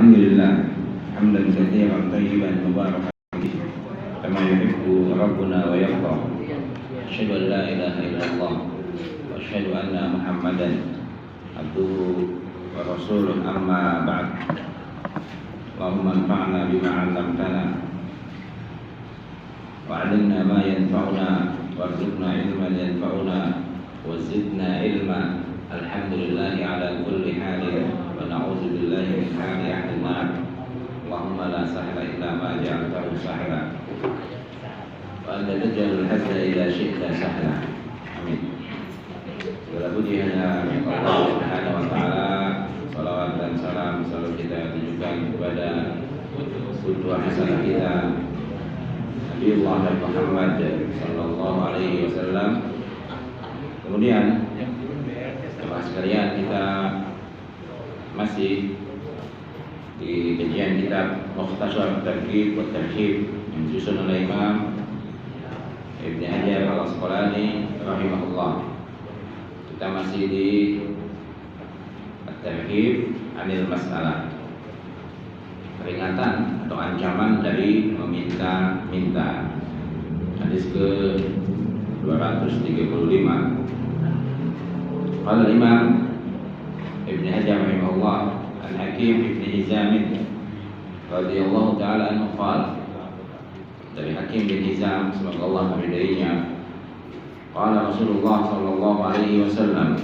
الحمد لله حمدا كثيرا طيبا مباركا فيه كما يحب ربنا ويرضى. أشهد أن لا إله إلا الله وأشهد أن محمدا عبده ورسوله. أما بعد، اللهم انفعنا بما علمتنا وعلمنا ما ينفعنا وارزقنا علما ينفعنا وزدنا علما. الحمد لله على كل حال ونعوذ بالله من حال أهل النار. اللهم لا سهل إلا ما جعلته سهلا وأنت تجعل الحزن إذا شئت سهلا. Amin. Segala puji hanya Allah Subhanahu wa taala. Salawat dan salam selalu kita tujukan kepada qudwah hasanah kita Nabiullah Muhammad sallallahu alaihi wasallam. Kemudian jemaah sekalian, kita masih di kajian kitab Mukhtasar Targhib wa Tarhib yang disusun oleh Imam Ibnu Hajar Al-Asqalani rahimahullah. Kita masih di At-Tarhib anil Mas'alah, peringatan atau ancaman dari meminta-minta. Hadis ke 235. Qala Imam Ibnu Hajar rahimahullah an Hakim Ibnu Hizam radhiyallahu taala anhu qala, dari Hakim bin Hizam semoga Allah meridainya, qala Rasulullah sallallahu alaihi wasallam,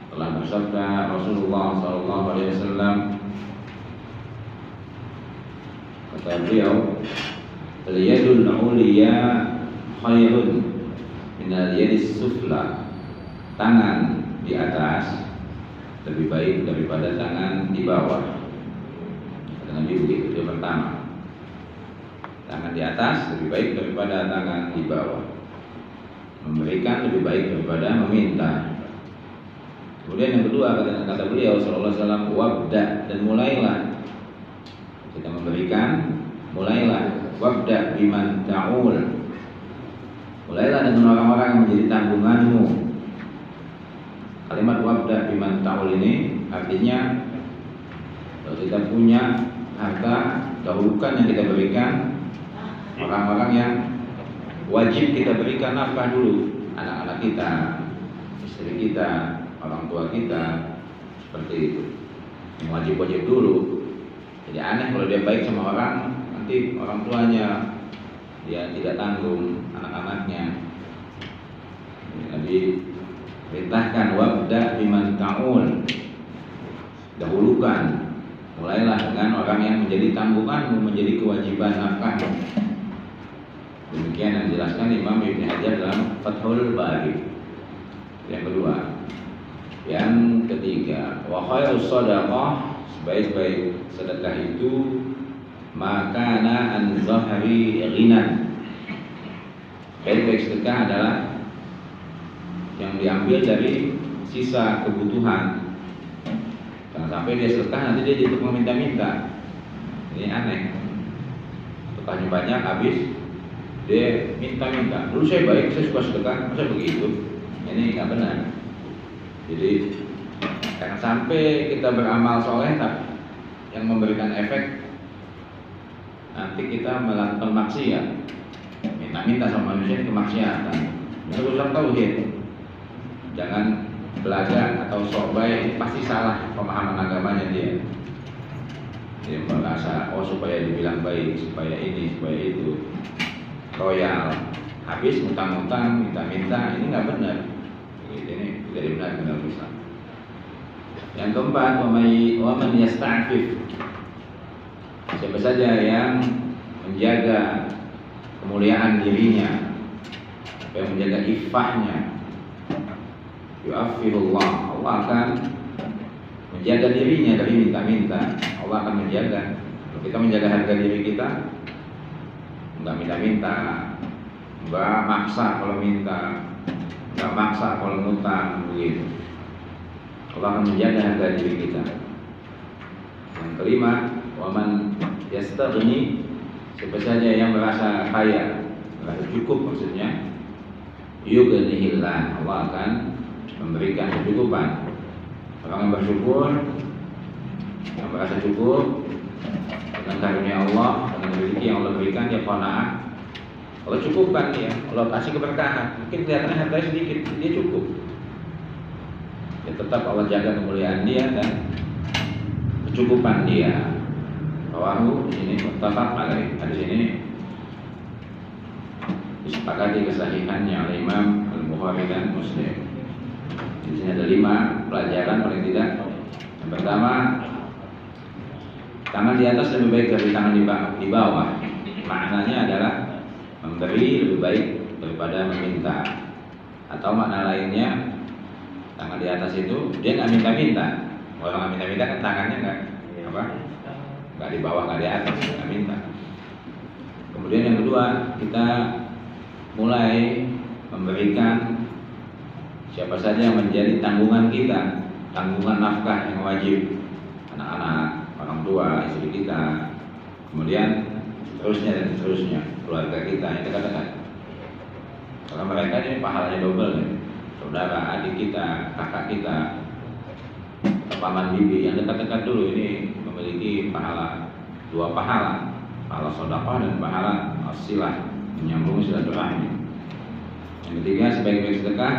telah bersabda Rasulullah sallallahu alaihi wasallam, kata beliau, al-yadul ulya khairun min al-yadis sufla. Tangan di atas lebih baik daripada tangan di bawah. Kata Nabi begitu. Itu pertama, tangan di atas lebih baik daripada tangan di bawah. Memberikan lebih baik daripada meminta. Kemudian yang kedua, kata beliau sallallahu alaihi wasallam, wabda, dan mulailah kita memberikan, mulailah wabda biman ta'ul, mulailah dengan orang-orang yang menjadi tanggunganmu. Kalimat wabda biman ta'ul ini artinya, kalau kita punya harta, dahulukan yang kita berikan orang-orang yang wajib kita berikan nafkah dulu. Anak-anak kita, istri kita, orang tua kita, seperti itu. Yang wajib-wajib dulu. Jadi aneh kalau dia baik sama orang, nanti orang tuanya dia tidak tanggung, anak-anaknya. Jadi perintahkan wabda biman ta'ul, dahulukan, mulailah dengan orang yang menjadi tanggunganmu, menjadi kewajiban nafkahmu. Demikian yang dijelaskan Imam Ibnu Hajar dalam Fathul Bari. Yang kedua. Yang ketiga, wa khairus shadaqah, sebaik-baik sedekah itu makana an zahri ghinan. Baik-baik sedekah adalah yang diambil dari sisa kebutuhan. Jangan sampai dia sedekah nanti dia jadi meminta-minta. Ini aneh. Sedekahnya banyak, habis dia minta-minta. Dulu saya baik, saya suka sedekah, masa begitu? Ini nggak benar. Jadi jangan sampai kita beramal soleh yang memberikan efek nanti kita melakukan maksiat, minta-minta sama manusia itu kemaksiatan. Itu urusan tauhid. Jangan belajar atau sok baik, pasti salah pemahaman agamanya dia. Dia merasa supaya dibilang baik, supaya ini, supaya itu, royal, habis utang-utang, minta-minta, ini nggak benar. Ini tidak benar dalam Islam. Yang keempat, waman yasta'fif, siapa saja yang menjaga kemuliaan dirinya, yang menjaga iffahnya, yu'affihullah, Allah akan menjaga dirinya dari minta-minta. Allah akan menjaga. Kalau kita menjaga harga diri kita, enggak minta-minta, enggak maksa kalau minta, enggak maksa kalau ngutang, begitu. Allah akan menjaga harga diri kita. Yang kelima, waman yastaghni, siapa saja yang merasa kaya, merasa cukup maksudnya, yughnihillah, Allah akan memberikan kecukupan. Orang yang bersyukur yang merasa cukup dengan karunia Allah, dengan rezeki yang Allah berikan, dia qanaah. Allah cukupkan dia, Allah kasih keberkahan. Mungkin kelihatannya hartanya sedikit, dia cukup. Ya tetap Allah jaga kemuliaan dia dan kecukupan dia. Rawahu, di sini muttafaq alaih. Hadis ini disepakati kesahihannya oleh Imam Al-Bukhari dan Muslim. Di sini ada 5 pelajaran paling tidak. Yang pertama, tangan di atas lebih baik dari tangan di bawah. Maknanya adalah memberi lebih baik daripada meminta. Atau makna lainnya, tangan di atas itu dia nggak minta-minta. Kalau nggak minta-minta kan tangannya nggak di bawah, nggak di atas, nggak minta. Kemudian yang kedua, kita mulai memberikan siapa saja yang menjadi tanggungan kita, tanggungan nafkah yang wajib, anak-anak, orang tua, istri kita, kemudian seterusnya dan seterusnya, keluarga kita yang dekat-dekat. Karena mereka ini pahalanya double nih. Saudara, adik kita, kakak kita, paman bibi yang dekat-dekat dulu ini memiliki pahala, 2 pahala, pahala sedekah dan pahala silah, menyambung silaturahmi. Yang ketiga, sebaik-baik sedekah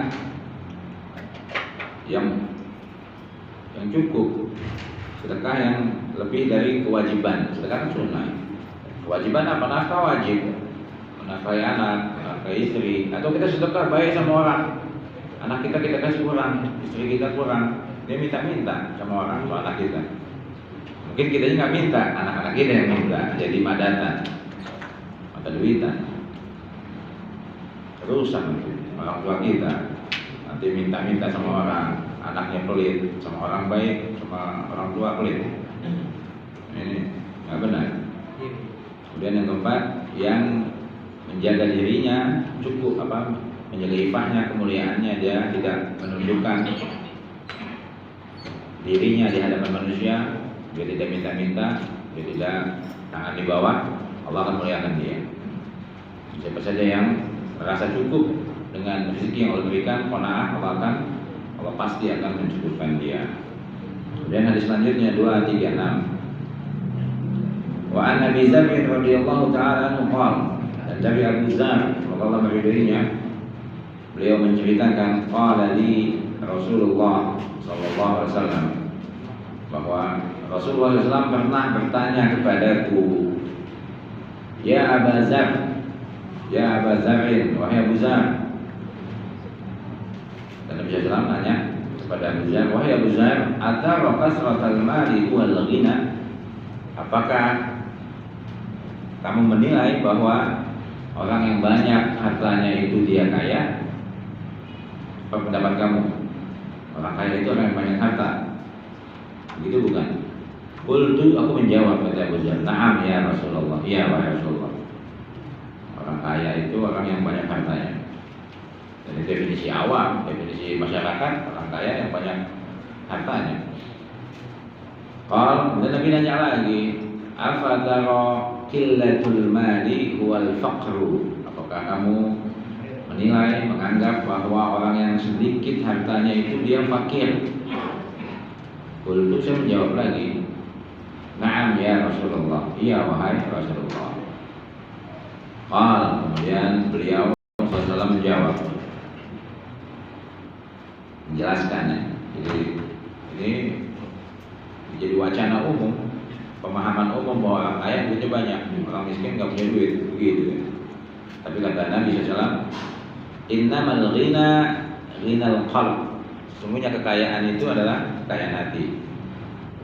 yang cukup, sedekah yang lebih dari kewajiban. Sedekah kan sunnah. Kewajiban apa? Nafkah wajib, menafkahi anak, menafkahi istri. Atau kita sedekah baik sama orang, anak kita kasih kurang, istri kita kurang, dia minta-minta sama orang tua anak kita. Mungkin kita nggak minta, anak-anak kita yang minta, jadi madatan, mata duitan. Rusak orang tua kita. Nanti minta-minta sama orang, anaknya pelit, sama orang baik, sama orang tua pelit. Ini nggak benar. Kemudian yang keempat, yang menjaga dirinya cukup menjaga ifahnya, kemuliaannya, dia tidak menunjukkan dirinya di hadapan manusia, dia tidak minta-minta, dia tidak tangan di bawah, Allah akan muliakan dia. Siapa saja yang merasa cukup dengan rezeki yang Allah berikan, qanaah, Allah pasti akan mencukupkan dia. Kemudian hadis selanjutnya 236. Wa an Abi Dzar radhiyallahu ta'ala anhu qala, dan dari Abu Dzar Allah meridainya, beliau menceritakan, qala li Rasulullah sallallahu alaihi wasallam, bahwa Rasulullah SAW pernah bertanya kepadaku, ya Abu Dzar, ya Abu Dzar, wahai Abu Dzar. Dan Nabi SAW nanya kepada Abu Dzar, wahai Abu Dzar, atara kasratal mali wal ghina, apakah kamu menilai bahwa orang yang banyak hartanya itu dia kaya? Apa pendapat kamu? Orang kaya itu orang yang banyak harta? Begitu bukan? Qultu, aku menjawab, kata Abu Dzar, na'am ya Rasulullah, iya wahai Rasulullah. Orang kaya itu orang yang banyak hartanya. Dari definisi awam, definisi masyarakat, orang kaya yang banyak hartanya. Qal, dan Nabi nanya lagi, afatara qillatul mali huwal faqru, apakah kamu menilai, menganggap bahwa orang yang sedikit hartanya itu dia fakir? Qultu, saya menjawab lagi, na'am ya Rasulullah, iya wahai Rasulullah. Qal, kemudian beliau SAW menjawab, menjelaskan ya. Jadi ini jadi wacana umum, pemahaman umum bahwa orang kaya duitnya banyak, orang miskin nggak punya duit, begitu ya. Tapi kata Nabi SAW, innamal ghina ghinal qalb, sesungguhnya kekayaan itu adalah kekayaan hati.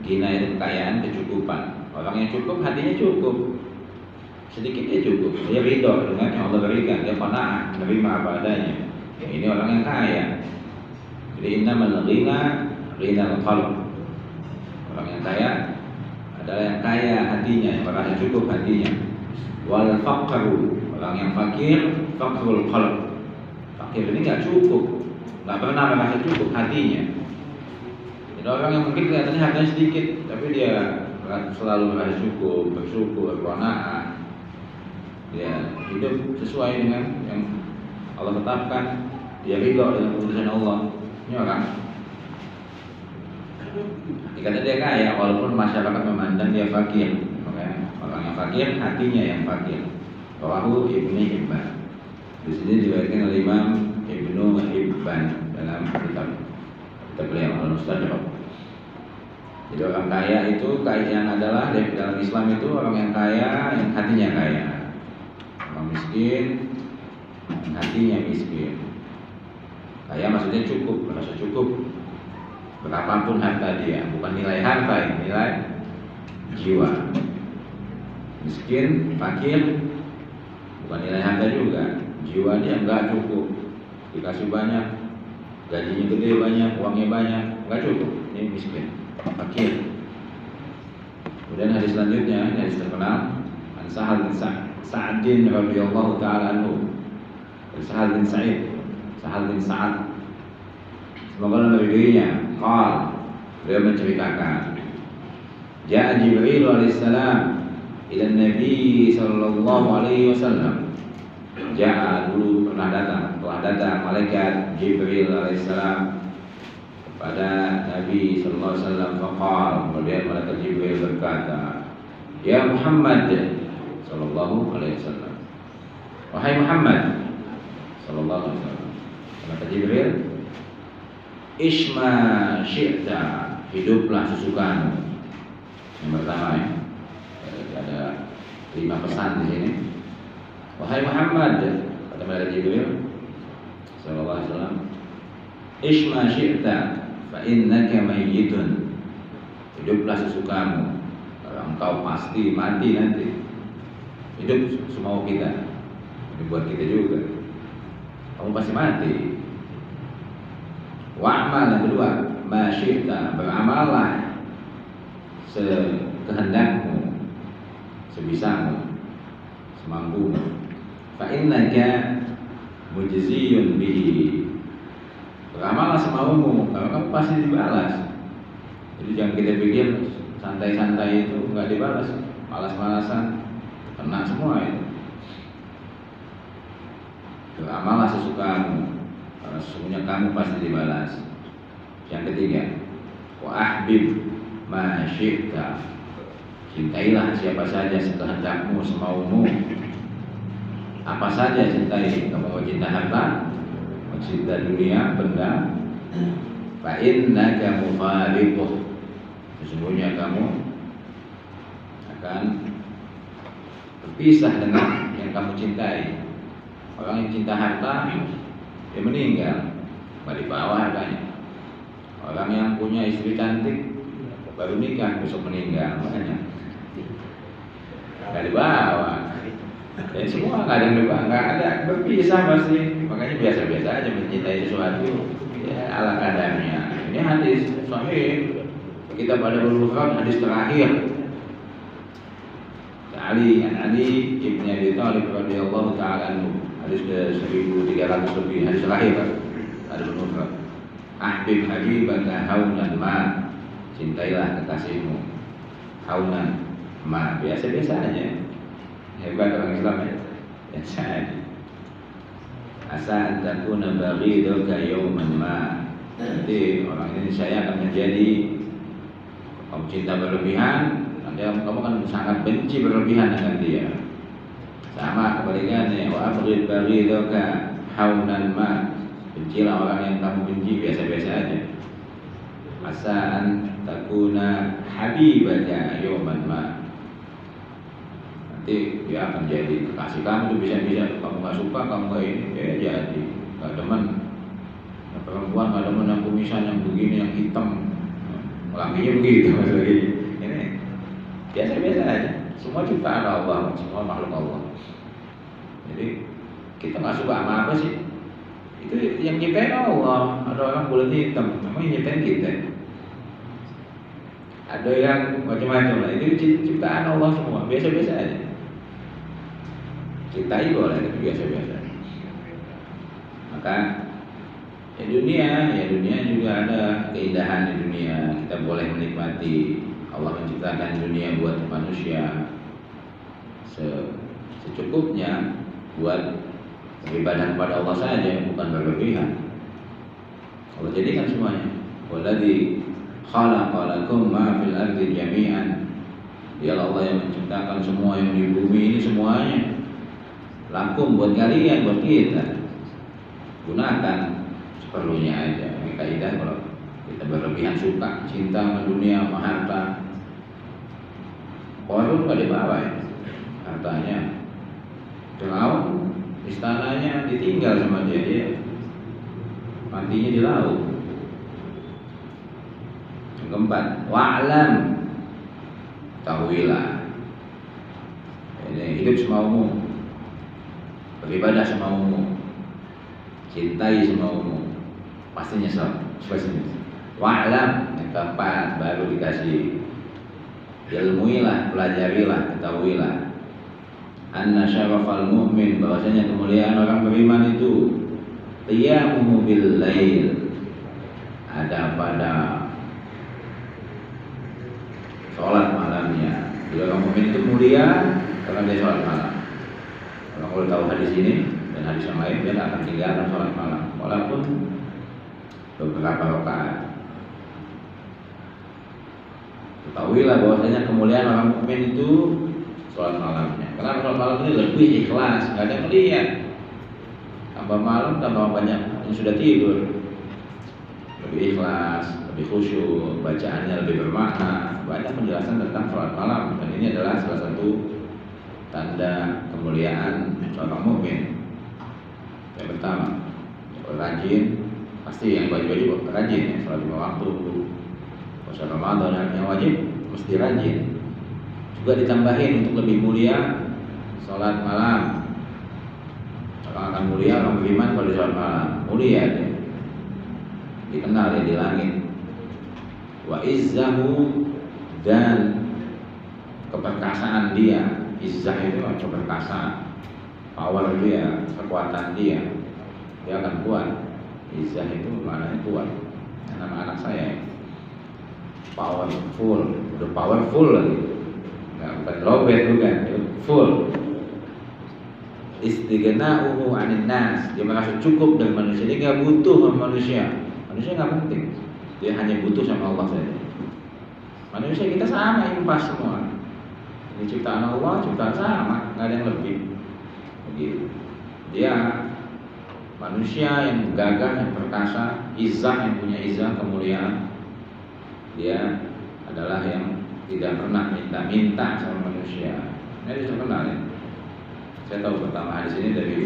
Ghina itu kekayaan, kecukupan. Orang yang cukup, hatinya cukup, sedikit dia cukup, dia ridho dengan yang Allah berikan, dia qanaah, menerima apa adanya. Ini orang yang kaya. Jadi innamal ghina ghinal qalb, orang yang kaya adalah yang kaya hatinya, yang merasa cukup hatinya. Wal faqru, orang yang fakir, faqrul qalb, fakir ini nggak cukup, nggak pernah merasa cukup hatinya. Jadi orang yang mungkin kelihatannya hartanya sedikit, tapi dia selalu merasa cukup, bersyukur, qanaah, dia hidup sesuai dengan yang Allah tetapkan, dia ridho dengan keputusan Allah. Ini orang Hakikatnya dia kaya, walaupun masyarakat memandang dia fakir. Makanya orang yang fakir, hatinya yang fakir. Rawahu Ibnu Hibban. Di sini diriwayatkan oleh Imam Ibnu Hibban dalam kitab beliau Al-Mustadrak. Jadi orang kaya itu yang adalah dalam Islam itu orang yang kaya yang hatinya kaya. Orang miskin yang hatinya miskin. Kaya maksudnya cukup, merasa cukup. Berapapun harta dia, bukan nilai harta, nilai jiwa. Miskin, fakir, bukan nilai harta juga. Jiwa dia enggak cukup. Dikasih banyak, gajinya gede banyak, uangnya banyak, enggak cukup. Ini miskin, fakir. Kemudian hadis selanjutnya, hadis terkenal, An Sahal bin Sa'adin radhiyallahu taala anhu. Sahal bin Sa'id, Sahal bin Sa'ad. Semoga Allah meridhoinya. Qal, beliau menceritakan, Ja'a Jibril alaihissalam ila Nabi sallallahu alaihi wasallam. Ja'a dulu telah datang malaikat Jibril alaihissalam kepada Nabi sallallahu alaihi wasallam. Faqal, kemudian malaikat Jibril berkata, Ya Muhammad sallallahu alaihi wasallam. Wahai Muhammad sallallahu alaihi wasallam. Malaikat Jibril, Isma syi'ta, hiduplah sesukamu. Yang pertama ya, ada 5 pesan di sini. Wahai Muhammad, kata malaikat Jibril sallallahu alaihi wasallam, Isma syi'ta, fa innaka mayyitun. Hiduplah sesukamu, karena engkau pasti mati nanti. Hidup semau kita, ini buat kita juga. Kamu pasti mati. Wa'mal, yang kedua, ma syi'ta, beramallah sekehendakmu, sebisamu, semampumu. Fa innaka mujziyun bihi. Beramallah semaumu, karena kamu pasti dibalas. Jadi jangan kita pikir santai-santai itu enggak dibalas, malas-malasan, kena semua itu. Beramallah sesukamu, karena sesungguhnya kamu pasti dibalas. Yang ketiga, wa ahbib ma syi'ta. Cintailah siapa saja sekehendakmu, semaumu. Apa saja cintai. Kamu mau cinta harta, mau cinta dunia, benda. Fa innaka mufariquh. Sesungguhnya kamu akan berpisah dengan yang kamu cintai. Orang yang cinta harta, dia meninggal, nggak dibawa hartanya. Orang yang punya istri cantik, baru nikah, besok meninggal, makanya nggak dibawa. Dan semua nggak ada yang dibawa, nggak ada, berpisah pasti. Makanya biasa-biasa aja mencintai sesuatu, ya ala kadarnya. Ini hadis sahih. Kita pada berulang hadis terakhir. Ali ibn Abi Thalib radhiyallahu taala anhu. Hadis ke 1300 lebih, hadis terakhir kan? Ada benar. Ahbib habibaka haunan ma, cintailah kekasihmu haunan ma, biasa-biasa aja. Hebat orang Islam ya, biasa aja. Asa an takuna baghiduka yawman ma, nanti orang ini saya akan menjadi, kamu cinta berlebihan, nanti kamu kan sangat benci berlebihan dengan dia. Sama kebalikannya, wa abghid baghidaka haunan ma, bencilah orang yang kamu benci biasa-biasa aja. Asa an takuna habibaka yawman ma, nanti dia akan jadi kekasih kamu tuh bisa-bisa. Kamu gak suka, kamu gak ini, ya jadi gak demen. Nah, perempuan gak demen yang kumisan, yang begini, yang hitam, lakinya begitu lagi. Ini biasa-biasa aja. Semua ciptaan Allah, semua makhluk Allah. Jadi kita nggak suka sama apa sih? Itu yang nyiptain Allah. Ada orang kulit hitam, memang yang nyiptain kita. Ada yang macam-macam lah. Itu ciptaan Allah semua, biasa-biasa aja. Cintai boleh, tapi biasa-biasa. Maka dunia juga ada keindahan di dunia. Kita boleh menikmati. Allah menciptakan dunia buat manusia secukupnya, buat beribadah kepada Allah saja, bukan berlebihan. Allah jadikan semuanya. Walladzi khalaqa lakum ma fil ardi jami'an. Dialah Allah yang menciptakan semua yang di bumi ini semuanya. Lakum buat kalian, buat kita. Gunakan seperlunya aja. Ini kaidah kalau kita berlebihan suka cinta sama dunia, sama harta. Korun gak dibawa ya hartanya. Firaun istananya ditinggal sama dia matinya di laut. Yang keempat, wa'lam, tahuilah, ini hidup semaumu, beribadah semaumu, cintai semaumu, pasti nyesel. Wa'lam, yang keempat baru dikasih, ilmuilah, pelajarilah, ketahuilah, anna syarafal mu'min, bahwasanya kemuliaan orang beriman itu qiyamuhu bil lail, ada pada sholat malamnya. Jadi orang mukmin itu mulia karena dia sholat malam. Kalau kalau tahu hadis ini dan hadis yang lain, dia akan tinggalkan sholat malam walaupun beberapa rakaat. Ketahuilah bahwasanya kemuliaan orang mukmin itu sholat malamnya. Karena sholat malam ini lebih ikhlas, nggak ada yang melihat. Tambah malam, tambah banyak yang sudah tidur. Lebih ikhlas, lebih khusyuk, bacaannya lebih bermakna. Banyak penjelasan tentang sholat malam, dan ini adalah salah satu tanda kemuliaan seorang mukmin. Yang pertama, rajin, pasti yang wajib rajin ya, sholat lima waktu. Puasa Ramadan yang wajib mesti rajin. Juga ditambahin untuk lebih mulia sholat malam. Orang akan mulia, orang beriman kalau di sholat malam mulia dia, dikenal ya di langit. Wa izzahu, dan keperkasaan dia. Izzah itu keperkasaan, power dia, kekuatan dia akan kuat. Izzah itu maknanya kuat. Nama anak saya powerful, udah powerful lagi, nggak bukan robot, bukan, full. Istighna'uhu 'anil nas, dia merasa cukup dari manusia, dia nggak butuh sama manusia. Manusia nggak penting, dia hanya butuh sama Allah saja. Manusia kita sama, impas semua. Ini ciptaan Allah, ciptaan sama, nggak ada yang lebih. Begitu. Dia manusia yang gagah, yang perkasa, izzah, yang punya izzah, kemuliaan. Dia adalah yang tidak pernah minta-minta sama manusia. Ini terkenal ya. Saya tahu pertama hadis ini dari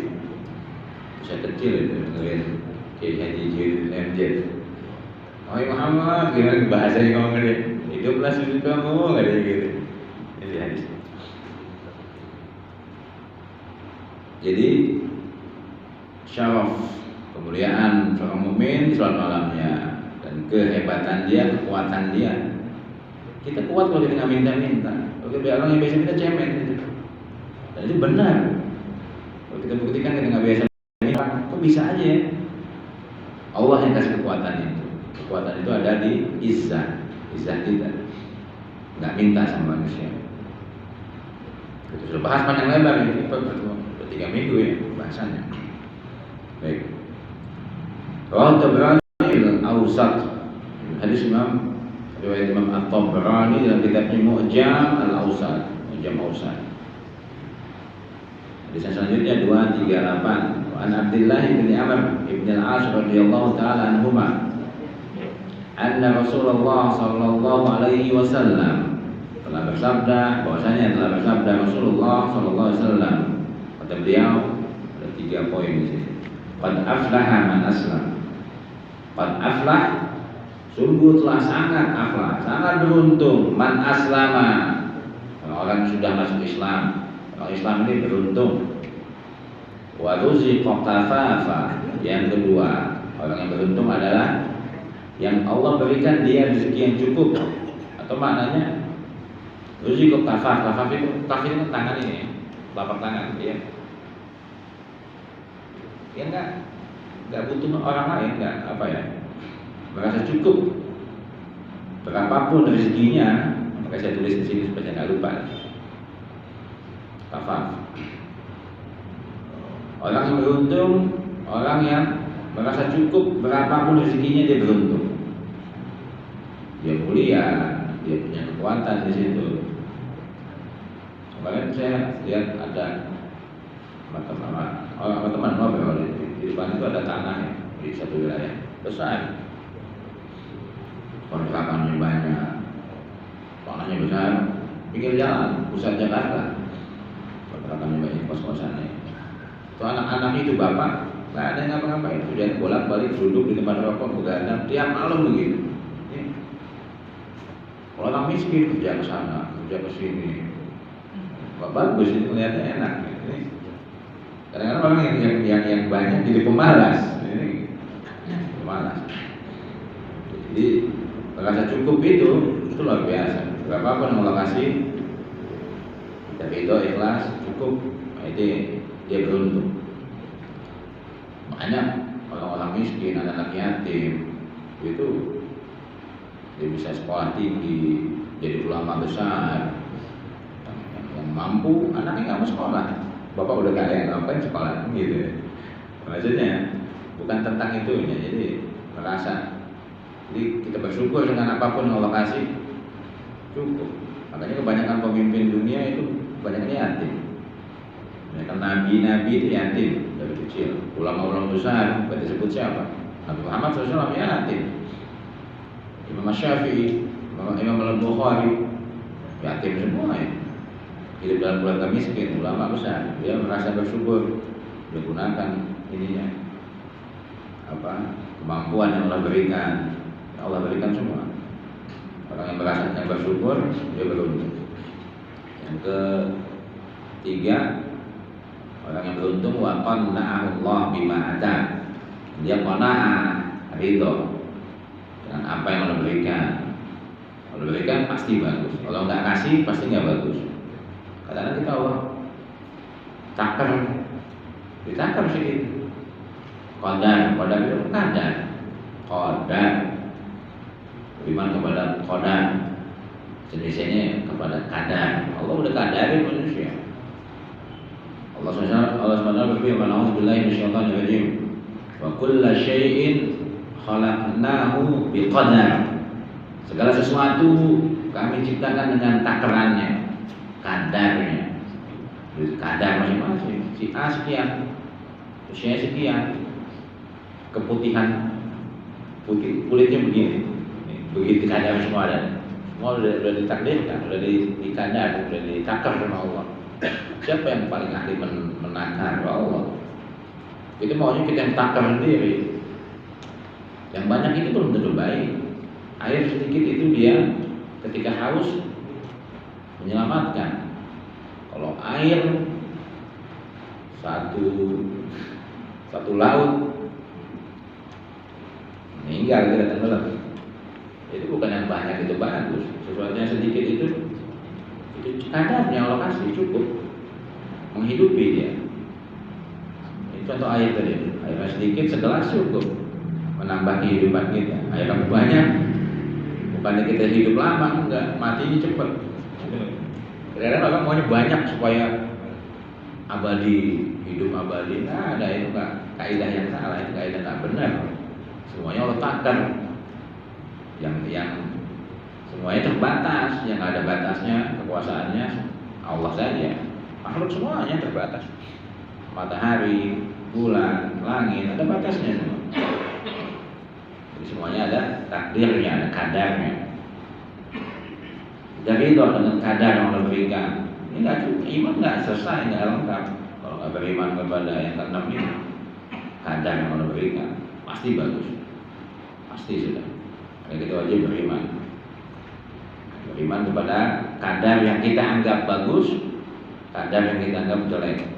saya kecil itu ngelihat Kiai Haji Jibril MJ. Oh Muhammad, gimana bahasanya ngomong dia? Hiduplah sujud kamu, nggak ada gitu. Ini hadis. Jadi syaraf, kemuliaan seorang mukmin di sholat malamnya, dan kehebatan dia, kekuatan dia. Kita kuat kalau kita nggak minta-minta. Kalau kita orang yang biasa minta cemen gitu. Dan itu benar. Kalau kita buktikan kita nggak biasa minta, kok bisa aja ya? Allah yang kasih kekuatan itu. Kekuatan itu ada di izzah kita. Nggak minta sama manusia. Kita sudah bahas panjang lebar ini. Sudah 3 minggu ya bahasannya. Baik. Rawahu Tabrani al-Awsat, hadis Imam riwayat Imam At-Tabrani dalam kitabnya Mu'jam al-Awsat, Mu'jam Awsat. Hadis selanjutnya 238. Wa an Abdullah bin Amr bin al-As radhiyallahu taala anhuma anna Rasulullah sallallahu alaihi wasallam telah bersabda, bahwasanya telah bersabda Rasulullah sallallahu alaihi wasallam, kata beliau, ada 3 poin di sini. Qad aflaha man aslam. Qad aflah, sungguh telah sangat aflah, sangat beruntung, man aslama, orang yang sudah masuk Islam. Orang Islam ini beruntung. Wa ruziqa kafafa, yang kedua, orang yang beruntung adalah yang Allah berikan dia rezeki yang cukup. Atau maknanya ruziqa kafaf, kafaf itu tangan ini, telapak tangan ya. Ya enggak butuh orang lain, enggak apa ya, merasa cukup berapapun rezekinya. Maka saya tulis di sini supaya nggak lupa. Kafaf, orang yang beruntung, orang yang merasa cukup berapapun rezekinya, dia beruntung. dia mulia, dia punya kekuatan di situ. Kemarin saya lihat ada teman ngobrol di depan itu ada tanah ya, di satu wilayah besar, kontrakannya banyak, tanahnya besar, pinggir jalan, pusat Jakarta, kontrakannya banyak, kos-kosannya. Itu anak-anak itu bapak, nggak ada yang ngapa-ngapain, dia bolak-balik duduk di tempat rokok, begadang, tiap malam begitu. Kalau orang miskin kerja ke sana, kerja ke sini, bagus ini kelihatannya enak. Kadang-kadang orang yang banyak jadi pemalas, pemalas. Jadi merasa cukup itu luar biasa. Berapapun Allah kasih, kita ridho, ikhlas, cukup, itu dia beruntung. Makanya orang-orang miskin, anak-anak yatim itu dia bisa sekolah tinggi, jadi ulama besar, yang mampu, anaknya nggak mau sekolah. Bapak udah kaya, ngapain sekolah gitu ya. Maksudnya bukan tentang itunya, jadi merasa. Jadi kita bersyukur dengan apapun yang Allah kasih, cukup. Makanya kebanyakan pemimpin dunia itu banyaknya yatim. Kebanyakan nabi-nabi itu yatim dari kecil. Ulama-ulama besar, berarti sebut siapa? Nabi Muhammad SAW yatim. Imam Syafi'i, Imam Al-Bukhari, yatim semua ya. Hidup dalam keluarga miskin, ulama besar. Dia merasa bersyukur, dia gunakan ininya, kemampuan yang Allah berikan. Allah berikan semua. Orang yang merasa yang bersyukur, dia beruntung. Yang ketiga, orang yang beruntung wa qanna'ahu Allah bima ata. Dia qana'ah, ridho dengan apa yang Allah berikan. Allah berikan pasti bagus. Kalau nggak kasih pasti nggak bagus. Kadang-kadang kita Allah ditakar sedikit. Qadar itu qadar. Beriman kepada qadar, jenisnya kepada kadar. Allah udah kadarin manusia. Allah SWT berfirman, "A'udzubillahi minasyaitonir rajim. Wa kulla syai'in khalaqnahu biqadar." Segala sesuatu kami ciptakan dengan takarannya, kadarnya. Kadar masing-masing. Si A sekian, usianya sekian, keputihan kulitnya begini. Begitu kadar semua ada. Semua sudah ditakdirkan, sudah dikadar, sudah ditakar sama Allah. Siapa yang paling ahli menakar? Allah. Itu maunya kita yang takar sendiri. Yang banyak itu belum tentu baik. Air sedikit itu dia ketika haus menyelamatkan. Kalau air satu laut meninggal, kita tenggelam. Itu bukan yang banyak itu bagus. Sesuatu yang sedikit itu kadarnya Allah kasih cukup menghidupi dia. Ini contoh air tadi. Airnya sedikit segelas cukup menambah kehidupan kita. Air yang banyak bukannya kita hidup lama, enggak, matinya cepat. Kadang-kadang orang maunya banyak supaya abadi, hidup abadi. Nah, ada itu kaidah yang salah, itu kaidah tak benar. Semuanya Allah takkan. Yang semuanya terbatas, yang ada batasnya, kekuasaannya Allah saja. Makhluk semuanya terbatas. Matahari, bulan, langit ada batasnya semua. Jadi semuanya ada takdirnya, ada kadarnya. Dari itu dengan kadar yang Allah berikan. Ini nggak cukup, iman nggak selesai, nggak lengkap. Kalau nggak beriman kepada yang keenam ini, kadar yang Allah berikan pasti bagus, pasti sudah. Karena kita wajib beriman. Beriman kepada kadar yang kita anggap bagus, kadar yang kita anggap jelek.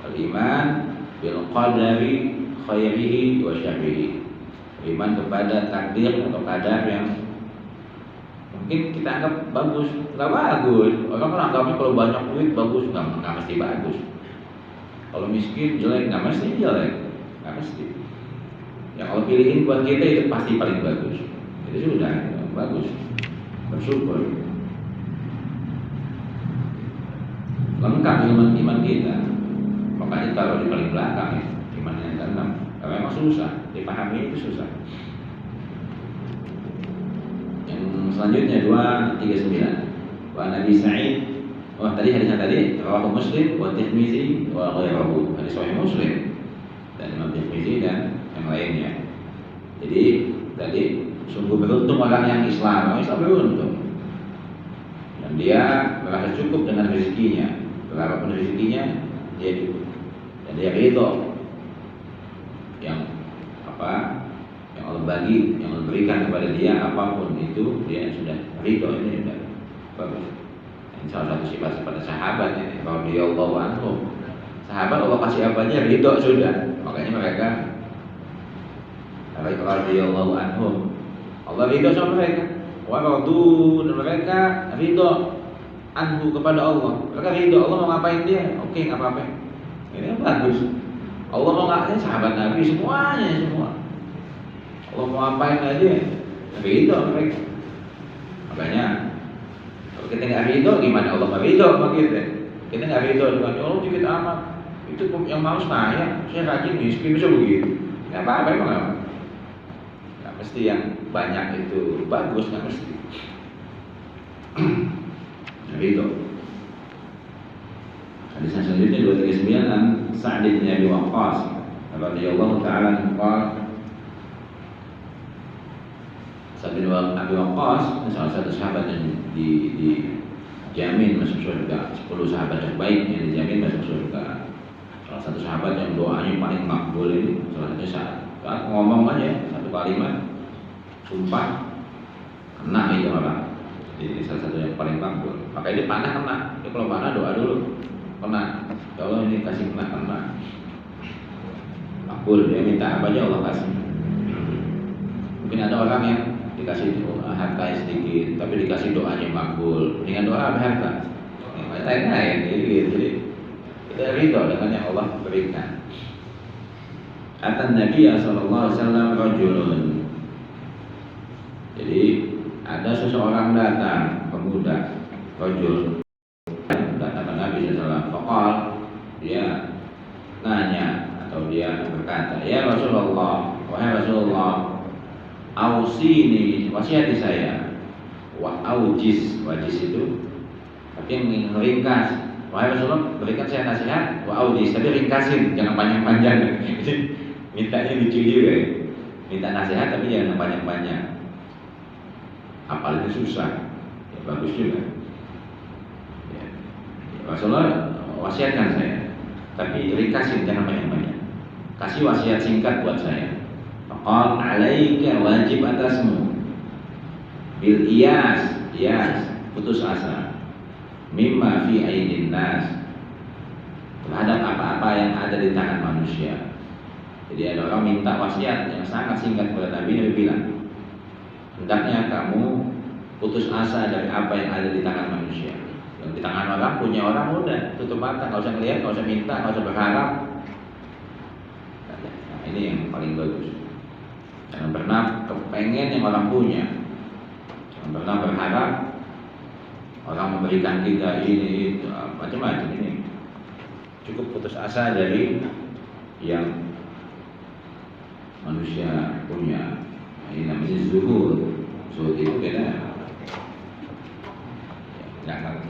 Beriman bil qadari khairihi wa syarrihi. Beriman kepada takdir atau kadar yang mungkin kita anggap bagus, nggak bagus. Orang kan anggapnya kalau banyak duit bagus, nggak mesti bagus. Kalau miskin jelek, nggak mesti jelek, nggak mesti. Yang Allah pilihin buat kita itu pasti paling bagus. Itu sudah bagus, bersyukur. Lengkap iman kita. Makanya taruh di paling belakang ya, iman yang keenam. Karena memang susah, dipahami itu susah. Yang selanjutnya 239. Wa Nabi Sa'id, tadi hadisnya tadi rawahu Muslim wa Tirmizi wa ghairuhu. Hadis sahih Muslim dan Imam Tirmizi dan yang lainnya. Jadi tadi sungguh beruntung orang yang Islam. Orang Islam beruntung. Dan dia merasa cukup dengan rezekinya. Berapapun rezekinya dia cukup. Dan dia ridho yang yang Allah bagi, yang Allah berikan kepada dia, apapun itu dia sudah ridho. Ini sudah bagus. Ini salah satu sifat-sifat sahabat ini. Radhiyallahu anhum. Sahabat Allah kasih apa aja ridho sudah. Makanya mereka radhiyallahu anhum. Allah ridho sama mereka. Wa radu, dan mereka ridho anhu kepada Allah. Mereka ridho Allah mau ngapain dia, oke nggak apa-apa. Ini bagus. Allah mau ngapain, sahabat Nabi semuanya semua. Allah mau ngapain aja, ridho mereka. Makanya kalau kita nggak ridho, gimana Allah nggak ridho sama kita? Kita nggak ridho dengan Allah dikit amat. Itu yang mau saya rajin miskin bisa begitu. Nggak apa-apa emang nggak. Nggak mesti yang banyak itu bagus, nggak mesti. Ridho. Hadis selanjutnya 239 Sa'd bin Abi Waqqas radhiyallahu ta'ala anhu. Sa'd bin Abi Waqqas salah satu sahabat yang dijamin masuk surga. 10 sahabat terbaik yang dijamin masuk surga. Salah satu sahabat yang doanya paling makbul ini, salah satu saat ngomong aja satu kalimat sumpah kena itu orang. Jadi salah satu yang paling makbul. Makanya dia panah kena. Dia kalau panah doa dulu. Kena. Ya Allah ini kasih kena. Makbul, dia minta apa aja Allah kasih. Mungkin ada orang yang dikasih harta sedikit, tapi dikasih doanya makbul. Dengan doa apa harta? Yang lain-lain. Jadi kita ridho dengan yang Allah berikan. Atan Nabi sallallahu alaihi wasallam rajulun. Jadi ada seseorang datang, pemuda, rajul datang ke Nabi sallallahu alaihi wasallam. Faqal, dia nanya atau dia berkata, "Ya Rasulullah, wahai Rasulullah, ausini, wasiyati saya." Wa aujiz, wajiz itu tapi yang ringkas. Wahai Rasulullah, berikan saya nasihat, wa aujiz, tapi ringkasin, jangan panjang-panjang. Mintanya lucu juga. Minta nasihat tapi jangan panjang-panjang. Apalagi susah, ya bagus juga. Ya. Rasulullah wasiatkan saya, tapi ringkasin, jangan banyak-banyak. Kasih wasiat singkat buat saya. Faqal alaika, wajib atasmu bil iyas, putus asa. Mimma fi aidin nas, terhadap apa-apa yang ada di tangan manusia. Jadi ada orang minta wasiat yang sangat singkat kepada Nabi bilang, hendaknya kamu putus asa dari apa yang ada di tangan manusia. Yang di tangan orang, punya orang udah tutup mata, nggak usah ngelihat, nggak usah minta, nggak usah berharap. Nah, ini yang paling bagus. Jangan pernah kepengen yang orang punya. Jangan pernah berharap orang memberikan kita ini itu, macam-macam ini. Cukup putus asa dari yang manusia punya. Ini namanya zuhud. Zuhud itu beda.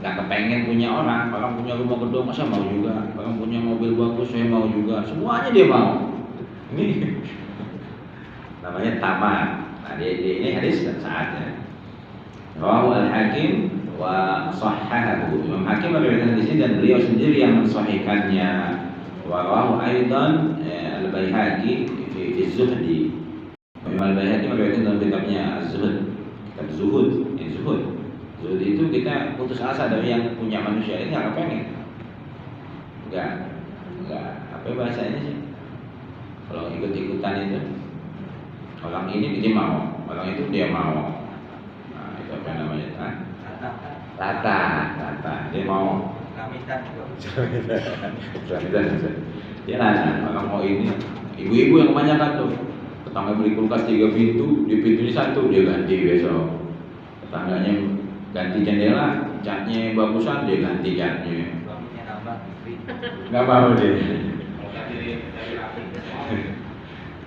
Nggak kepengen punya orang punya rumah gedung, masa mau juga. Orang punya mobil bagus, saya mau juga. Semuanya dia mau. Ini namanya tamat. Nah, ini hadis saatnya. Rawahu Al-Hakim wa sahhahahu. Imam Hakim meriwayatkan hadis ini dan beliau sendiri yang mensahihkannya. Wa rawahu aidan Al-Baihaqi fi Zuhdi. Imam Al-Baihaqi meriwayatkan dalam kitabnya Az-Zuhud. Kitab Zuhud, Zuhud. Zuhud itu kita putus asa dari yang punya manusia. Ini nggak pengen. Enggak. Apa bahasanya sih? Kalau ikut-ikutan itu, orang ini dia mau, orang itu dia mau. Nah, itu apa namanya? Rata. Dia mau. Dia nanya, orang mau ini. Ibu-ibu yang kebanyakan tuh. Tetangga beli kulkas 3 pintu, di pintunya 1 dia ganti besok. Tetangganya ganti jendela, catnya bagusan dia ganti catnya. Nggak mau dia.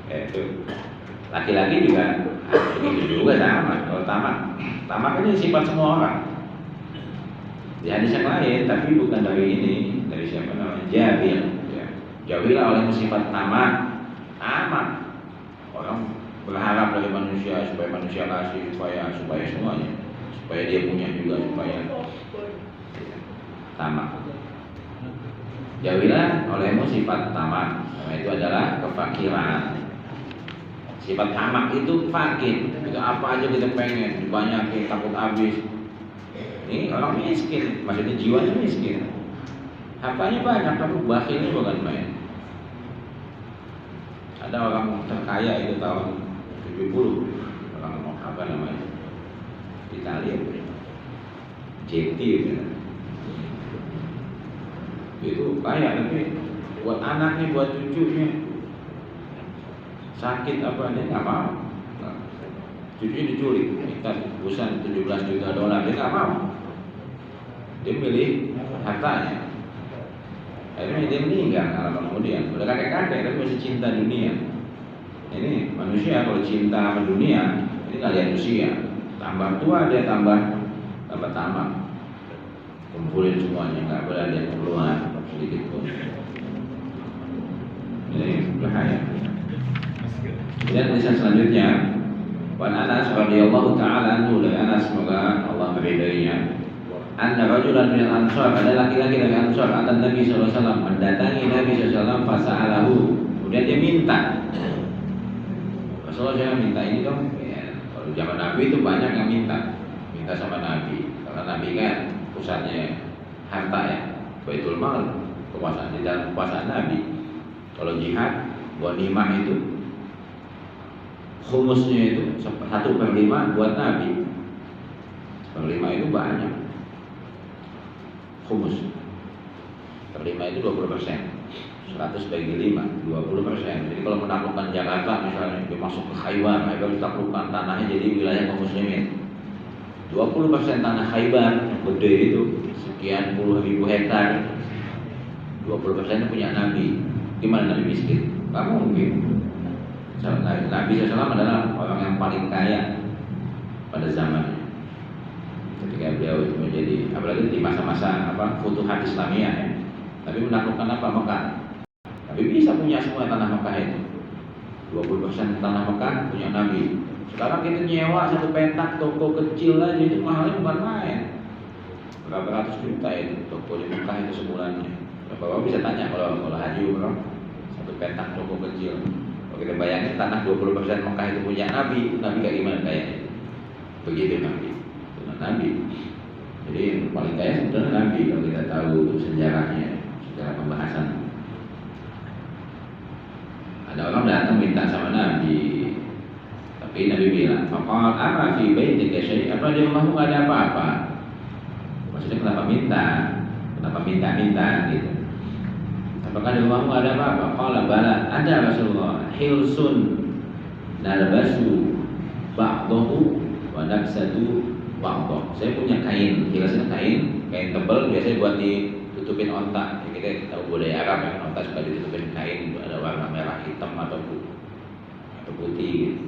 Itu laki-laki juga Begitu juga sama. Kalau tamak ini sifat semua orang. Di hadis yang lain, tapi bukan dari ini, dari siapa namanya? Jabir. Ya. Jauhilah oleh sifat tamak. Orang berharap dari manusia supaya manusia kasih, supaya semuanya, supaya dia punya juga, supaya tamak. Jauhilah olehmu sifat tamak. Karena itu adalah kefakiran. Sifat tamak itu fakir. Itu apa aja kita pengen, dibanyakin, takut habis. Ini orang miskin, maksudnya jiwanya miskin. Hartanya banyak, tapi bakhilnya bukan main. Ada orang terkaya itu tahun 70, orang apa namanya, Italia, JT itu kaya, tapi buat anaknya, buat cucunya sakit apa dia nggak mau. Cucunya diculik, minta tebusan $17 juta, dia nggak mau. Dia milih hartanya. Akhirnya dia meninggal kemudian. Udah kakek-kakek tapi masih cinta dunia. Ini manusia kalau cinta sama dunia, ini nggak lihat usia. Tambah tua dia tambah tamak. Kumpulin semuanya, nggak boleh ada yang keluar sedikit pun. Ini bahaya. Kemudian kisah selanjutnya, Wan Anas radhiyallahu taala anhu, dari Anas semoga Allah meridainya. Anna rajulan minal ansar, ada laki-laki dari Ansar, atan Nabi sallallahu alaihi wasallam, mendatangi Nabi sallallahu alaihi wasallam, fasa'alahu, kemudian dia minta. Rasulullah, saya minta ini dong. Ya, kalau zaman Nabi itu banyak yang minta sama Nabi, karena Nabi kan pusatnya harta ya, Baitul Mal, kekuasaan di dalam kekuasaan Nabi. Kalau jihad, ghanimah itu khumusnya itu 1/5 buat Nabi. 1/5 itu banyak. Khumus 1/5 itu 20%, 100 bagi 5, 20%. Jadi kalau menaklukkan Jakarta misalnya, dia masuk ke Khaybar ditaklukkan tanahnya jadi wilayah kaum muslimin. 20% tanah Khaybar yang gede itu sekian puluh ribu hektar, 20% punya Nabi. Gimana Nabi miskin? Gak mungkin. Nabi SAW adalah orang yang paling kaya pada zamannya. Ketika beliau menjadi, apalagi di masa-masa Futuhat Islamiyah ya. Tapi menaklukkan Mekah. Tapi bisa punya semua tanah Mekah itu. 20% tanah Mekah punya Nabi. Sekarang kita nyewa satu petak toko kecil aja itu mahalnya bukan main. Berapa ratus juta itu toko di Mekah itu sebulannya. Bapak bisa tanya kalau haji umroh, satu petak toko kecil. Kalau kita bayangin tanah 20% Mekah itu punya Nabi kayak gimana kayaknya? Begitu Nabi. Jadi yang paling kaya sebenarnya Nabi kalau kita tahu sejarahnya, sejarah pembahasan. Ada orang datang minta sama Nabi, tapi Nabi bilang, "Faqal ama fi baitika syai'?" Apa di rumahmu nggak ada apa-apa? Maksudnya kenapa minta? Kenapa minta gitu? Apakah di rumahmu ada apa-apa? Qala bala, ada Rasulullah. Hilsun nalbasu ba'dahu wa nabsatu ba'dahu. Saya punya kain, hilasnya kain tebal biasanya buat ditutupin onta. Ya, kita tahu budaya Arab ya, onta suka ditutupin kain, ada warna merah, hitam atau putih gitu.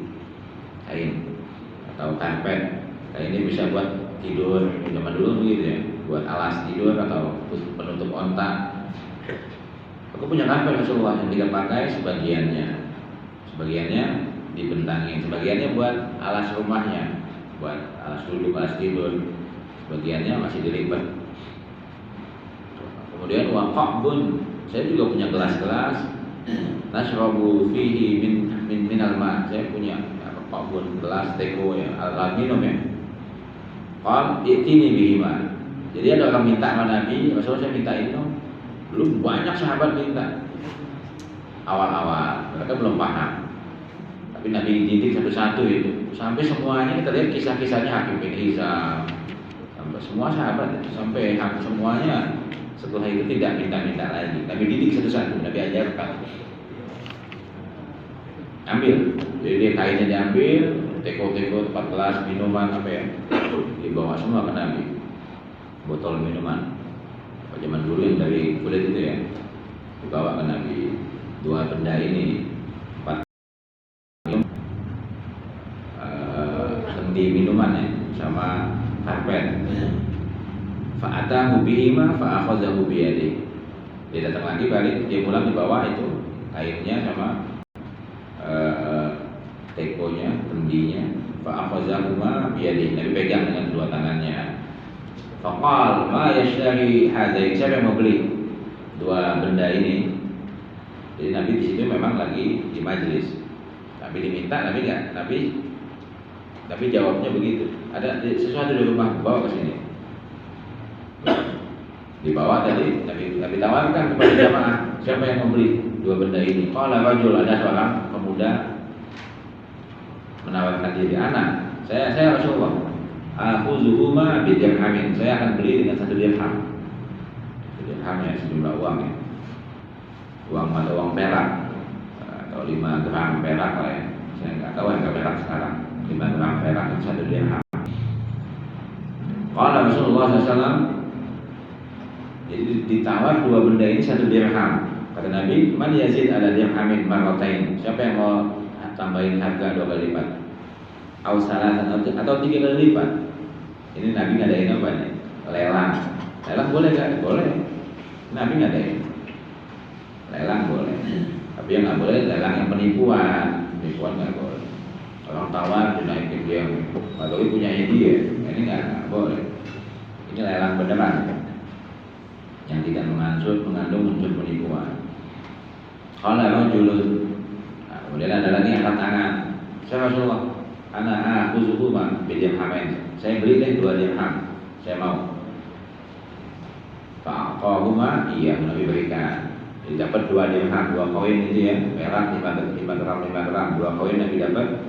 Kain atau karpet. Kain ini bisa buat tidur, zaman dulu begitu ya, buat alas tidur atau penutup onta. Aku punya karpet Rasulullah yang kita pakai sebagiannya dibentangin, sebagiannya buat alas rumahnya, buat alas duduk, alas tidur, sebagiannya masih dilipat. Kemudian waqabun, saya juga punya gelas-gelas, nashrabu fihi min alma, saya punya waqabun, gelas teko ya, alat minum ya. Qal itini bihima. Jadi ada orang minta sama Nabi, Rasulullah saya minta itu. Belum banyak sahabat minta. Awal-awal mereka belum paham. Tapi Nabi dididik satu-satu itu. Sampai semuanya kita lihat kisah-kisahnya Hakim bin Hizam. Sampai semua sahabat itu, sampai semuanya setelah itu tidak minta-minta lagi. Nabi didik satu-satu, Nabi ajarkan. Ambil. Jadi dia kainnya diambil, teko-teko, tempat gelas, minuman apa ya, dibawa semua ke Nabi. Botol minuman. Zaman dulu yang dari kulit itu ya, dibawa ke Nabi. Dua benda ini, 4 ya, sama karpet. Fa'atahu bihima fa'akhazahu biyadihi. Dia datang lagi balik, dia pulang dibawa itu kainnya sama tekonya, kendinya. Fa'akhazahuma biyadihi. Nabi pegang dengan dua tangannya. Faqal ma yashtari hadzai, siapa yang mau beli dua benda ini? Jadi Nabi di situ memang lagi di majelis. Nabi diminta, Nabi enggak. Nabi jawabnya begitu. Ada sesuatu di rumah, bawa ke sini. Dibawa tadi, Nabi tawarkan kepada jamaah, siapa yang mau beli dua benda ini? Qala rajul, ada seorang pemuda menawarkan diri, anak, saya Rasulullah, akhuzuhuma bidirhamin, saya akan beli dengan 1 dirham. 1 dirham ya, sejumlah uang ya. Uang atau uang perak atau 5 gram perak lah ya. Saya nggak tahu harga perak sekarang. 5 gram perak itu 1 dirham. Qala Rasulullah SAW, jadi ditawar dua benda ini 1 dirham. Kata Nabi, man yazid ala dirhamin marratain, siapa yang mau tambahin harga 2 kali lipat? Au salatan atau 3 kali lipat. Ini Nabi ngadain apa nih? Lelang. Lelang boleh gak? Boleh. Nabi ngadain lelang boleh, tapi yang nggak boleh lelang yang penipuan nggak boleh. Orang tawar dinaikin dia, atau punya dia, ini nggak boleh. Ini lelang beneran, yang tidak mengandung unsur penipuan. Kalau lelang julus, nah, kemudian ada lagi angkat tangan. Saya Rasulullah, anak aku suku mah bidirhamin, saya beli deh 2 dirham, saya mau. Pak Qahuma, iya Nabi berikan. Jadi dapat 2 dirham, 2 koin itu ya, perak 5 gram, 2 koin Nabi dapat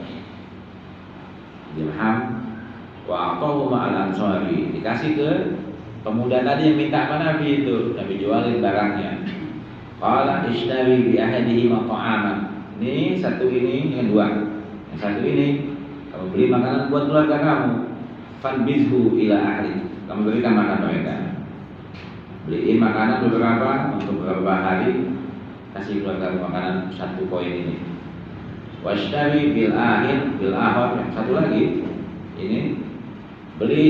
dirham. Wa aqahu ma'al ansari, dikasih ke pemuda tadi yang minta sama Nabi itu, Nabi jualin barangnya. Qala ishtari bi ahadihi maqaman. Ini satu ini yang 2. Yang satu ini kamu beli makanan buat keluarga kamu. Fanbizhu ila ahli. Kamu berikan makan mereka. Beliin makanan beberapa untuk beberapa hari, kasih keluarga makanan 1 koin ini. Washtari bil ahir yang satu lagi ini beli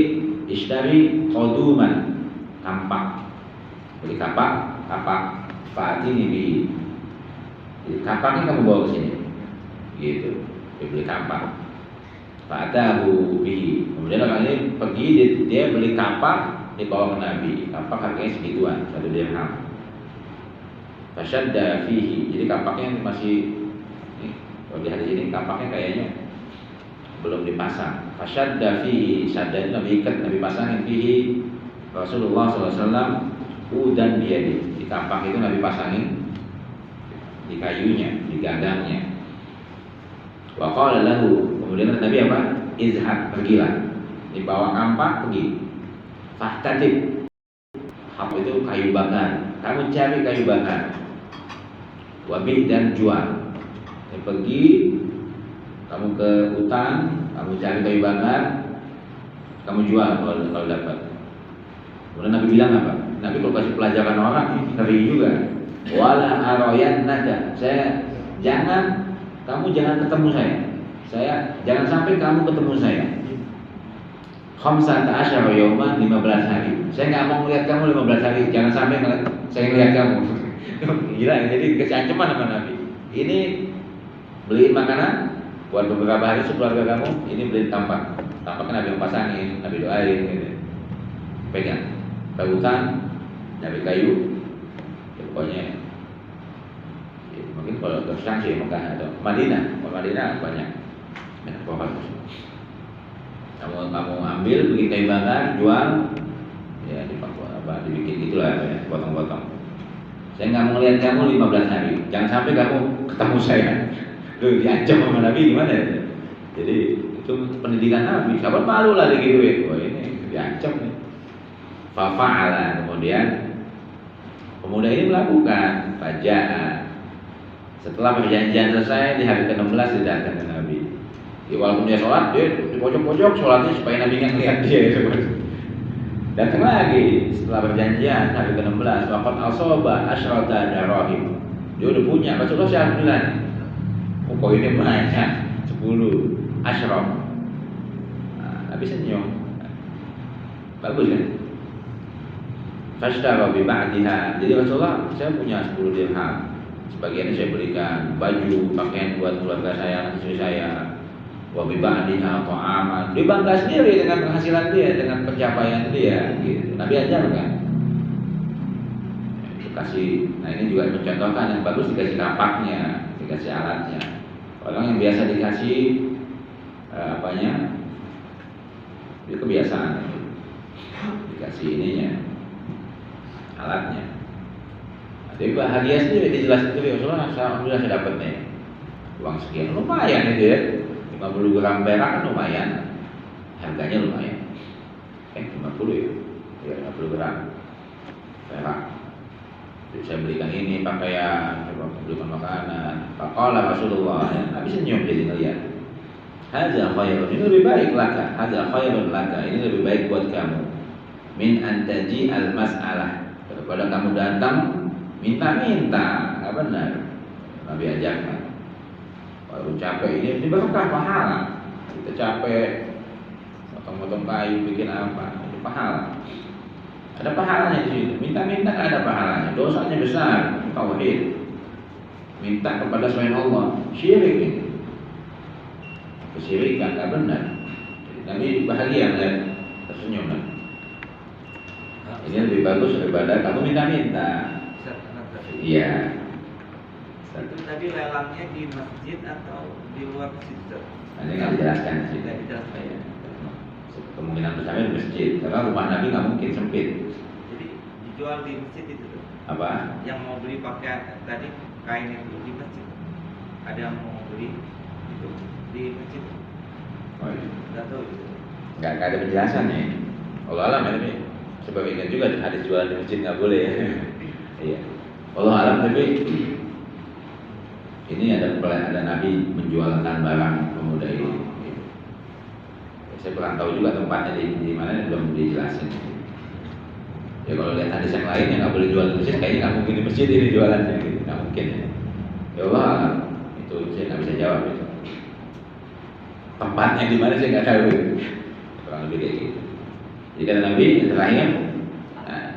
ishtari qaduman, kampak, beli kapak fa'atini bi. Jadi kapaknya kamu bawa ke sini, gitu. Dia beli kapak, fa'atahu bi. Kemudian orang ini pergi, dia beli kapak, dibawa ke Nabi. Kapak harganya segituan, 1 dirham. Fasyadda fihi, jadi kapaknya masih nih, kalau di hadis ini kapaknya kayaknya belum dipasang. Fasyadda fihi, sadda Nabi ikat, Nabi pasangin fihi Rasulullah SAW udan biyadi. Di kapak itu Nabi pasangin di kayunya, di gagangnya. Wa qala lahu, kemudian Nabi apa? Izhab, pergilah. Dibawa kampak, pergi. Fahtatib, hak itu kayu bakar. Kamu cari kayu bakar. Wabih dan jual. Pergi, kamu ke hutan, kamu cari kayu bakar, kamu jual kalau dapat. Kemudian Nabi bilang apa? Nabi kalau kasih pelajaran orang, ngeri juga. Wala aroyan nada. Kamu jangan ketemu saya. Jangan sampai kamu ketemu saya. Khamsata asyara yawman, 15 hari. Saya nggak mau melihat kamu 15 hari. Jangan sampai saya melihat kamu. Gila, jadi kasih ancaman sama Nabi. Ini beliin makanan buat beberapa hari keluarga kamu. Ini beliin tampak. Tampaknya Nabi yang pasangin, Nabi doain gitu. Pegang. Ke hutan, Nabi kayu. Ya, pokoknya ya, mungkin kalau terus sih Mekah atau Madinah. Kalau Madinah banyak pohon. Kamu ambil, bikin kayu bakar, jual, ya dibikin gitulah ya, potong-potong. Saya nggak mau lihat kamu 15 hari. Jangan sampai kamu ketemu saya. Loh, diancam sama Nabi gimana ya? Jadi itu pendidikan Nabi. Sahabat malu lah digituin. Wah ini diancam nih. Fafa'ala, kemudian pemuda ini melakukan fajaa. Setelah perjanjian selesai di hari ke-16 datang ke Nabi. Ya, walaupun dia sholat, dia di pojok-pojok sholatnya supaya Nabi nggak ngeliat dia. Datang lagi setelah perjanjian hari ke-16, waqad asaba asyrata darahim. Dia udah punya, Rasulullah siapa bilang? Oh, ini banyak 10 asyraf. Nah, Nabi senyum. Bagus kan? Fashtara bi ba'diha. Jadi Rasulullah, saya punya 10 dirham. Sebagiannya saya berikan baju, pakaian buat keluarga saya, istri saya. Wa bi ba'diha ta'aman. Dia bangga sendiri dengan penghasilan dia, dengan pencapaian dia gitu. Nabi ajarkan. Kasih, nah ini juga mencontohkan yang bagus, dikasih kapaknya, dikasih alatnya. Orang yang biasa dikasih apanya, itu kebiasaan, dikasih ininya, alatnya. Jadi bahagia sendiri, dijelaskan itu Rasulullah, alhamdulillah saya dapat nih uang sekian, lumayan itu ya, 50 gram perak kan lumayan, harganya lumayan, 50 ya 50 gram perak. Jadi saya belikan ini pakaian, saya belikan makanan. Faqala Rasulullah, Nabi senyum jadi ngeliat. Hadza khairun, ini lebih baik laka. Hadza khairun laka, ini lebih baik buat kamu. Min antaji al mas'alah, daripada kamu datang minta-minta, nggak benar. Nabi ajarkan. Baru capek ini berkah pahala. Kita capek, potong-potong kayu, bikin apa, itu pahala. Ada pahalanya di situ. Minta-minta nggak ada pahalanya. Dosanya besar. Tauhid. Minta kepada selain Allah. Syirik ini. Kesyirikan nggak benar. Nabi bahagia dan tersenyum. Ini lebih bagus daripada kamu minta-minta. Iya. Itu tadi lelangnya di masjid atau di luar masjid? Ini nggak dijelaskan di sini. Kemungkinan besarnya di masjid. Karena rumah Nabi nggak mungkin sempit. Jual di masjid itu apa? Yang mau beli pakaian tadi kain itu di masjid. Ada yang mau beli itu di masjid. Oh iya. Nggak tahu itu. Nggak ada penjelasan ya. Allah alam ya tapi sebagian juga hadis jualan di masjid nggak boleh ya. Iya. Allah alam tapi ini ada Nabi menjualkan barang pemuda ini. Saya kurang tahu juga tempatnya di mana, belum dijelasin. Ya kalau lihat hadis yang lain yang nggak boleh jual di masjid, kayaknya nggak mungkin di masjid ini jualannya, gitu. Nggak mungkin ya. Ya Allah, itu saya nggak bisa jawab itu. Tempatnya di mana saya nggak tahu. Kurang lebih kayak gitu. Jadi kata Nabi yang terakhir, nah,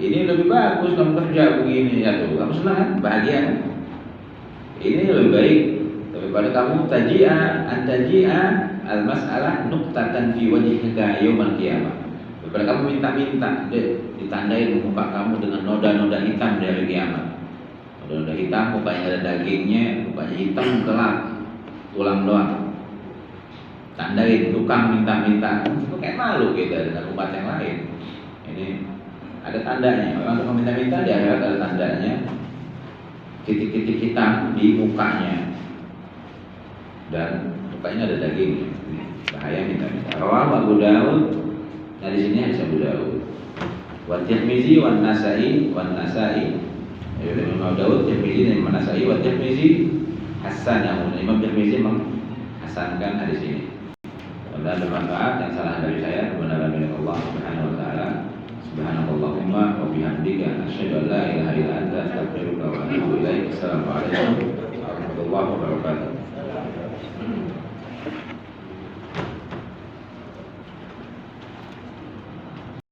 ini lebih bagus kamu kerja begini ya tuh, kamu senang kan? Bahagia. Ini lebih baik daripada kamu tajia al-mas'alah nuqtatan fi wajhika yaumil qiyamah. Daripada kamu minta-minta ditandain muka kamu dengan noda-noda hitam dari kiamat. Noda-noda hitam, mukanya ada dagingnya, mukanya hitam gelap, tulang doang. Tandain tukang minta-minta, itu kayak malu kita dengan umat yang lain. Ini ada tandanya. Orang tukang minta-minta di akhirat ada tandanya, titik-titik hitam di mukanya dan mukanya ada dagingnya. Bahaya minta-minta. Rawahu Abu Dawud. Nah di sini hadis Abu Dawud. Wa Tirmizi wa Nasa'i Imam Abu Dawud, Tirmizi dan Imam Nasa'i. Wa Tirmizi hasan, yang Imam Tirmizi menghasankan hadis ini. Mudah-mudahan bermanfaat. Yang salah dari saya kebenaran milik Allah Subhanahu wa taala. Subhanallahumma wa bihamdika asyhadu an la ilaha illa anta astaghfiruka wa atubu ilaik. Assalamualaikum warahmatullahi wabarakatuh.